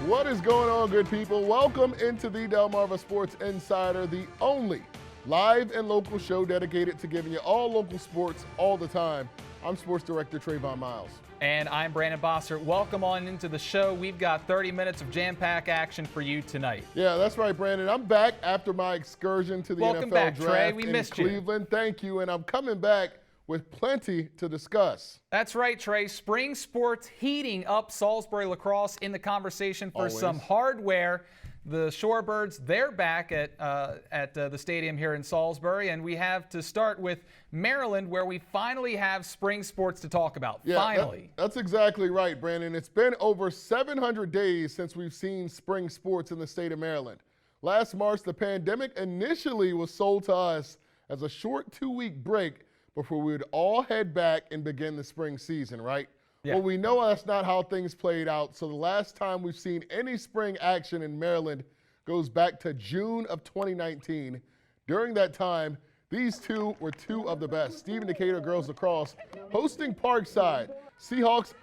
What is going on, good people? Welcome into the Delmarva Sports Insider, the only live and local show dedicated to giving you all local sports all the time. I'm Sports Director Trayvon Miles. And I'm Brandon Bossert. Welcome on into the show. We've got 30 minutes of jam-packed action for you tonight. Yeah, that's right, Brandon. I'm back after my excursion to the Welcome NFL back, draft Trey. We in missed Cleveland. Thank you, and I'm coming back with plenty to discuss. That's right, Trey. Spring sports heating up Salisbury lacrosse in the conversation for some hardware. The Shorebirds, they're back at the stadium here in Salisbury, and we have to start with Maryland, where we finally have spring sports to talk about. Yeah, finally. That's exactly right, Brandon. It's been over 700 days since we've seen spring sports in the state of Maryland. Last March, the pandemic initially was sold to us as a short 2-week break before we would all head back and begin the spring season, right? Yeah. Well, we know that's not how things played out, so the last time we've seen any spring action in Maryland goes back to June of 2019. During that time, these two were two of the best. Stephen Decatur girls lacrosse hosting Parkside. Seahawks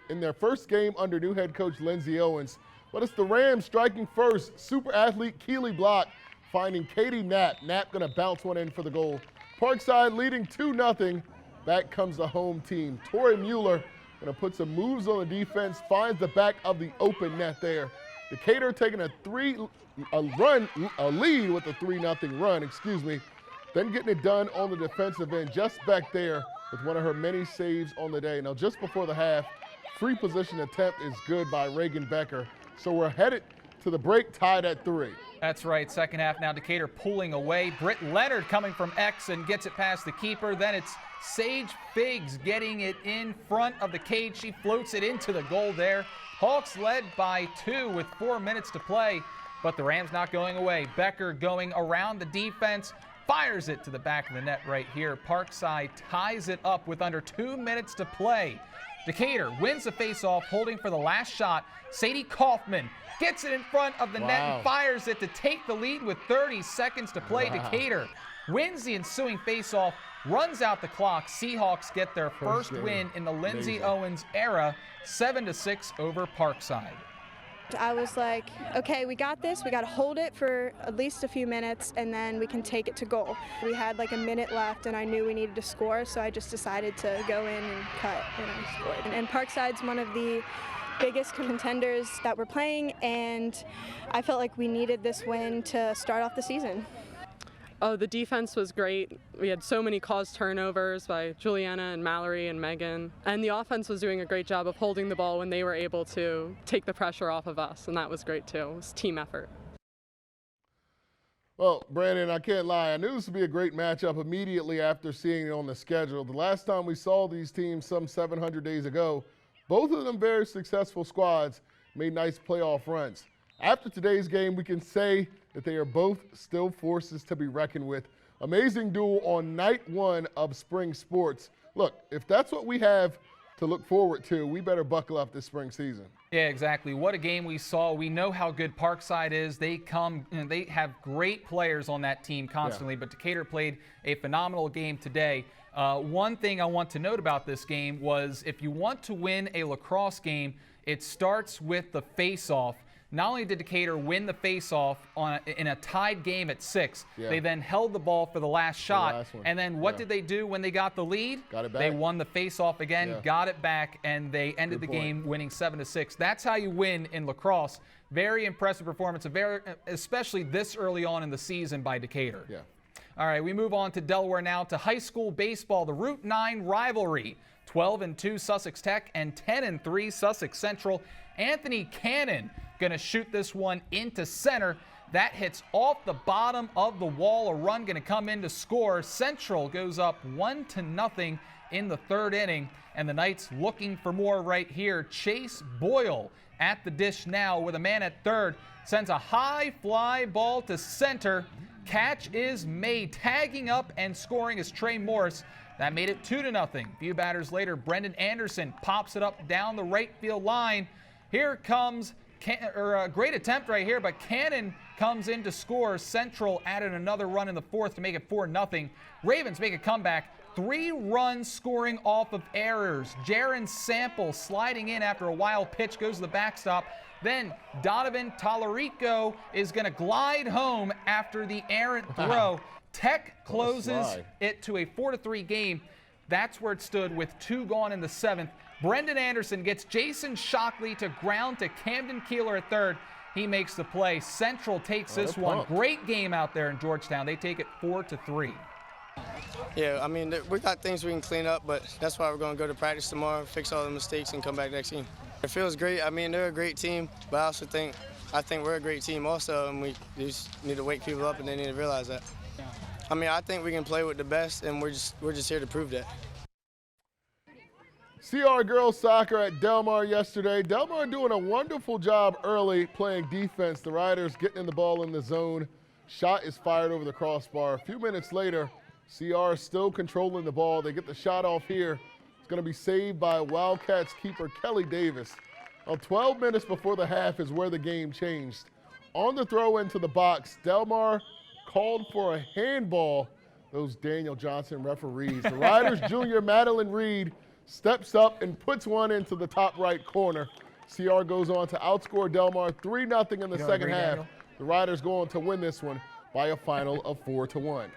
in their first game under new head coach Lindsey Owens. But it's the Rams striking first. Super athlete Keely Block finding Katie Knapp. Knapp going to bounce one in for the goal. Parkside leading 2-0. Back comes the home team. Tori Mueller going to put some moves on the defense, finds the back of the open net there. Decatur taking a lead with a 3-0 run, Then getting it done on the defensive end. Jess Beck there with one of her many saves on the day. Now, just before the half, free position attempt is good by Reagan Becker. So we're headed to the break, tied at 3. That's right. Second half now, Decatur pulling away. Britt Leonard coming from X and gets it past the keeper. Then it's Sage Figs getting it in front of the cage. She floats it into the goal there. Hawks led by 2 with 4 minutes to play, but the Rams not going away. Becker going around the defense, fires it to the back of the net right here. Parkside ties it up with under 2 minutes to play. Decatur wins the faceoff, holding for the last shot. Sadie Kaufman gets it in front of the net and fires it to take the lead with 30 seconds to play. Decatur wins the ensuing faceoff, runs out the clock. Seahawks get their first win in the Lindsey Owens era, 7-6 over Parkside. I was like, okay, we got this. We got to hold it for at least a few minutes, and then we can take it to goal. We had like a minute left, and I knew we needed to score, so I just decided to go in and cut, and I scored. And Parkside's one of the biggest contenders that we're playing, and I felt like we needed this win to start off the season. Oh, the defense was great. We had so many caused turnovers by Juliana and Mallory and Megan. And the offense was doing a great job of holding the ball when they were able to take the pressure off of us, and that was great too. It was team effort. Well, Brandon, I can't lie. I knew this would be a great matchup immediately after seeing it on the schedule. The last time we saw these teams some 700 days ago, both of them very successful squads made nice playoff runs. After today's game, we can say that they are both still forces to be reckoned with. Amazing duel on night 1 of spring sports. Look, if that's what we have to look forward to, we better buckle up this spring season. Yeah, exactly. What a game we saw. We know how good Parkside is. They have great players on that team constantly, but Decatur played a phenomenal game today. One thing I want to note about this game was if you want to win a lacrosse game, it starts with the face-off. Not only did Decatur win the face-off in a tied game at 6, they then held the ball for the last shot. And then what did they do when they got the lead? Got it back. They won the face-off again, got it back, and they ended the game winning 7-6. That's how you win in lacrosse. Very impressive performance, especially this early on in the season by Decatur. Yeah. All right, we move on to Delaware now to high school baseball, the Route 9 rivalry. 12-2 Sussex Tech and 10-3 Sussex Central. Anthony Cannon going to shoot this one into center. That hits off the bottom of the wall. A run going to come in to score. Central goes up 1-0 in the 3rd inning, and the Knights looking for more right here. Chase Boyle at the dish now with a man at 3rd. Sends a high fly ball to center. Catch is made. Tagging up and scoring is Trey Morris. That made it 2-0. Few batters later, Brendan Anderson pops it up down the right field line. Here comes a great attempt right here, but Cannon comes in to score. Central added another run in the 4th to make it 4-0. Ravens make a comeback, 3 runs scoring off of errors. Jaron Sample sliding in after a wild pitch, goes to the backstop. Then Donovan Tallarico is going to glide home after the errant throw. Tech closes it to a 4-3 game. That's where it stood with 2 gone in the 7th. Brendan Anderson gets Jason Shockley to ground to Camden Keeler at third. He makes the play. Central takes this one. Great game out there in Georgetown. They take it 4-3. Yeah, I mean, we got things we can clean up, but that's why we're going to go to practice tomorrow, fix all the mistakes, and come back next game. It feels great. I mean, they're a great team, but I think we're a great team also, and we just need to wake people up, and they need to realize that. I mean, I think we can play with the best, and we're just here to prove that. CR girls soccer at Delmar yesterday. Delmar doing a wonderful job early playing defense. The Riders getting the ball in the zone. Shot is fired over the crossbar. A few minutes later, CR still controlling the ball. They get the shot off here. It's going to be saved by Wildcats keeper Kelly Davis. 12 minutes before the half is where the game changed. On the throw into the box, Delmar called for a handball. Those Daniel Johnson referees. The Riders junior Madeline Reed steps up and puts one into the top right corner. CR goes on to outscore Delmar 3-0 in the second half. Daniel? The Riders go on to win this one by a final of 4-1.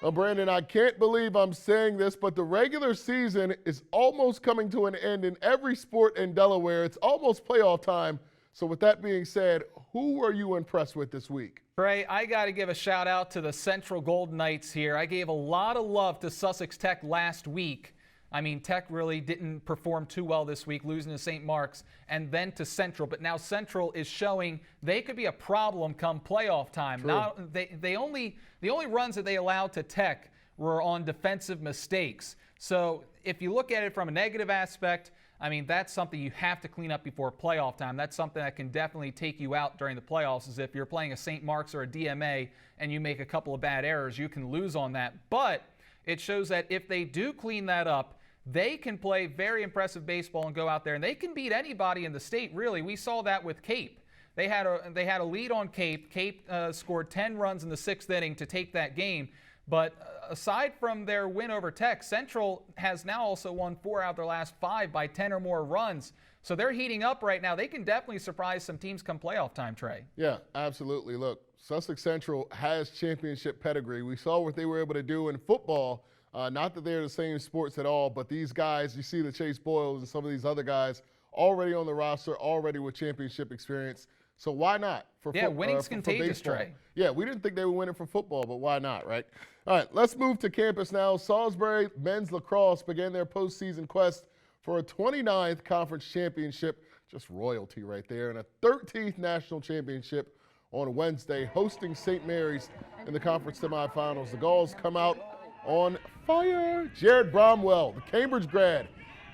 Well, Brandon, I can't believe I'm saying this, but the regular season is almost coming to an end in every sport in Delaware. It's almost playoff time. So with that being said, who are you impressed with this week? Trey, I got to give a shout out to the Central Golden Knights here. I gave a lot of love to Sussex Tech last week. I mean, Tech really didn't perform too well this week, losing to St. Mark's and then to Central. But now Central is showing they could be a problem come playoff time. Now, the only runs that they allowed to Tech were on defensive mistakes. So if you look at it from a negative aspect, I mean, that's something you have to clean up before playoff time. That's something that can definitely take you out during the playoffs, is if you're playing a St. Mark's or a DMA and you make a couple of bad errors, you can lose on that. But it shows that if they do clean that up, they can play very impressive baseball and go out there, and they can beat anybody in the state, really. We saw that with Cape. They had a lead on Cape. Cape scored 10 runs in the 6th inning to take that game. But aside from their win over Tech, Central has now also won 4 out of their last 5 by 10 or more runs. So they're heating up right now. They can definitely surprise some teams come playoff time, Trey. Yeah, absolutely. Look, Sussex Central has championship pedigree. We saw what they were able to do in football. Not that they're the same sports at all, but these guys, you see the Chase Boyles and some of these other guys already on the roster, already with championship experience. So why not? Winning's contagious, Trey. Yeah, we didn't think they would win it for football, but why not, right? All right, let's move to campus now. Salisbury men's lacrosse began their postseason quest for a 29th conference championship, just royalty right there, and a 13th national championship on Wednesday, hosting St. Mary's in the conference semifinals. The Gauls come out on fire. Jared Bromwell, the Cambridge grad,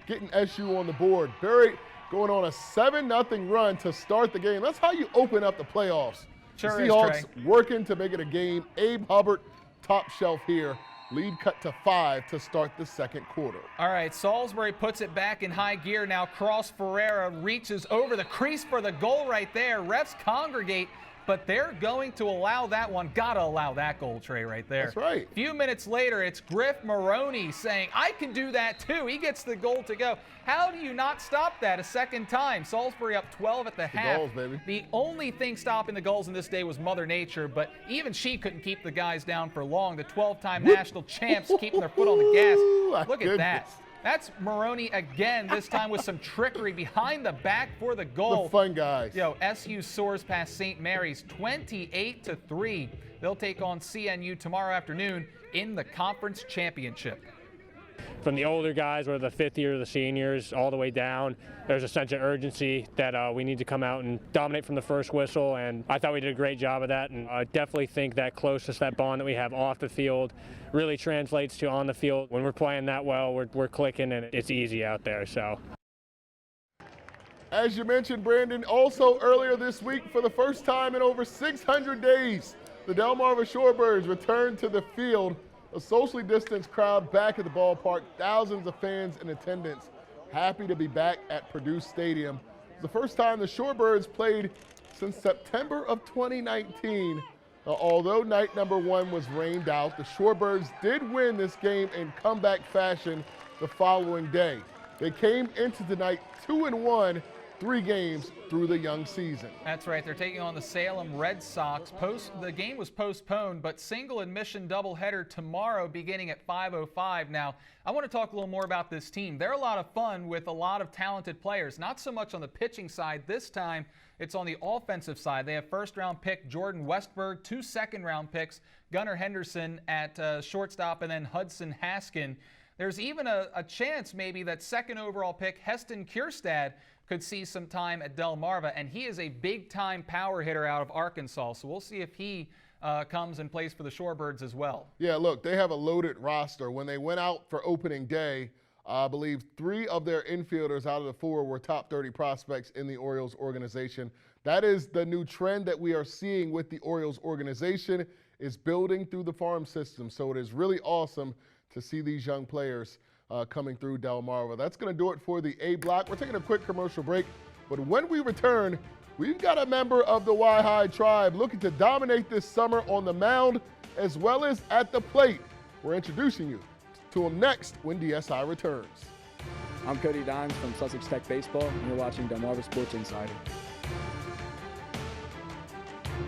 getting SU on the board. Barry going on a 7-0 run to start the game. That's how you open up the playoffs. Sure the Seahawks working to make it a game. Abe Hubbard, top shelf here. Lead cut to 5 to start the second quarter. All right, Salisbury puts it back in high gear now. Cross Ferreira reaches over the crease for the goal right there. Refs congregate, but they're going to allow that one. Gotta allow that goal, Trey, right there. That's right. A few minutes later, it's Griff Maroney saying, I can do that too. He gets the goal to go. How do you not stop that a second time? Salisbury up 12 at the half. Goals, baby. The only thing stopping the goals in this day was Mother Nature, but even she couldn't keep the guys down for long. The 12-time national champs keeping their foot on the gas. Look at that. That's Maroney again, this time with some trickery behind the back for the goal. The fun guys. SU soars past St. Mary's 28-3. They'll take on CNU tomorrow afternoon in the conference championship. From the older guys, or the 5th year, the seniors, all the way down, there's a sense of urgency that we need to come out and dominate from the first whistle, and I thought we did a great job of that, and I definitely think that closeness, that bond that we have off the field really translates to on the field. When we're playing that well, we're clicking, and it's easy out there. So, as you mentioned, Brandon, also earlier this week, for the first time in over 600 days, the Delmarva Shorebirds returned to the field. A socially distanced crowd back at the ballpark, thousands of fans in attendance, happy to be back at Perdue Stadium. It's the first time the Shorebirds played since September of 2019. Although night number 1 was rained out, the Shorebirds did win this game in comeback fashion the following day. They came into tonight 2-1, 3 games through the young season. That's right. They're taking on the Salem Red Sox. The game was postponed, but single admission doubleheader tomorrow beginning at 5:05. Now, I want to talk a little more about this team. They're a lot of fun with a lot of talented players. Not so much on the pitching side this time. It's on the offensive side. They have first-round pick Jordan Westberg, 2 second-round picks, Gunnar Henderson at shortstop, and then Hudson Haskin. There's even a chance maybe that second overall pick Heston Kierstad could see some time at Delmarva, and he is a big-time power hitter out of Arkansas, so we'll see if he comes and plays for the Shorebirds as well. Yeah, look, they have a loaded roster. When they went out for opening day, I believe 3 of their infielders out of the 4 were top 30 prospects in the Orioles organization. That is the new trend that we are seeing with the Orioles organization, is building through the farm system. So it is really awesome to see these young players coming through Delmarva. That's going to do it for the A block. We're taking a quick commercial break, but when we return, we've got a member of the Y-High tribe looking to dominate this summer on the mound as well as at the plate. We're introducing you to him next when DSI returns. I'm Cody Dimes from Sussex Tech Baseball, and you're watching Delmarva Sports Insider.